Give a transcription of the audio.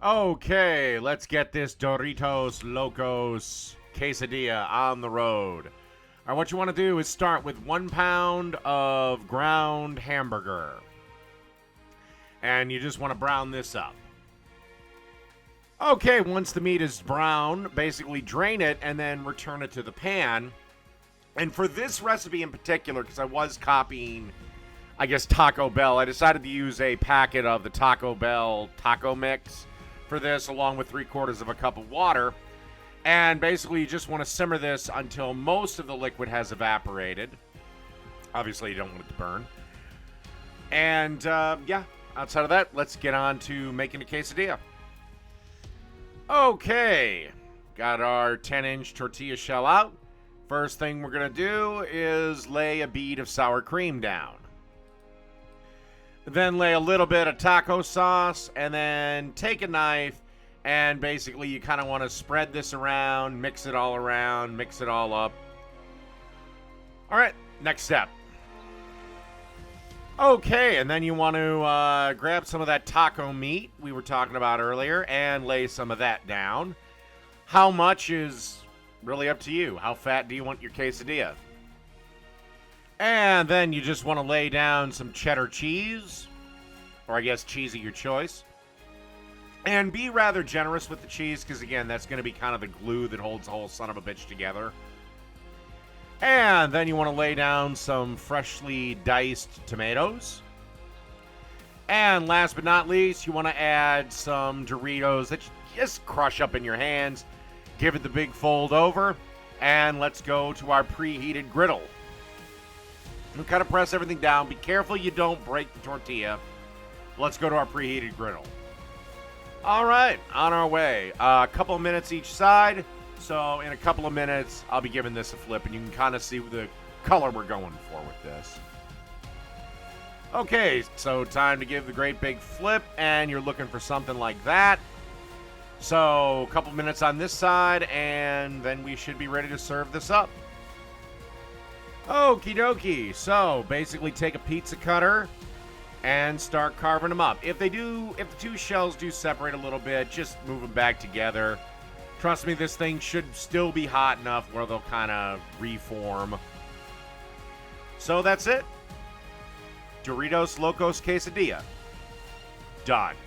Okay, let's get this Doritos Locos Quesadilla on the road. All right, what you want to do is start with 1 pound of ground hamburger. And you just want to brown this up. Okay, once the meat is brown, basically drain it and then return it to the pan. And for this recipe in particular, because I was copying, Taco Bell, I decided to use a packet of the Taco Bell taco mix for this, along with 3/4 of a cup of water. And basically, you just want to simmer this until most of the liquid has evaporated. Obviously, you don't want it to burn. And, outside of that, let's get on to making a quesadilla. Okay, got our 10-inch tortilla shell out. First thing we're going to do is lay a bead of sour cream down. Then lay a little bit of taco sauce, and then take a knife, and basically you kind of want to spread this around, mix it all around, mix it all up. All right, next step. Okay, and then you want to grab some of that taco meat we were talking about earlier and lay some of that down. How much is really up to you. How fat do you want your quesadilla? And then you just want to lay down some cheddar cheese, or cheese of your choice. And be rather generous with the cheese, because again, that's going to be kind of the glue that holds the whole son of a bitch together. And then you want to lay down some freshly diced tomatoes. And last but not least, you want to add some Doritos that you just crush up in your hands. Give it the big fold over. And let's go to our preheated griddle. And kind of press everything down. Be careful you don't break the tortilla. Let's go to our preheated griddle. All right, on our way. A couple of minutes each side. So in a couple of minutes, I'll be giving this a flip, and you can kind of see the color we're going for with this. Okay, so time to give the great big flip, and you're looking for something like that. So a couple minutes on this side, and then we should be ready to serve this up. Okie dokie. So basically take a pizza cutter and start carving them up. If the two shells do separate a little bit, just move them back together. Trust me, this thing should still be hot enough where they'll kind of reform. So that's it. Doritos Locos Quesadilla. Done.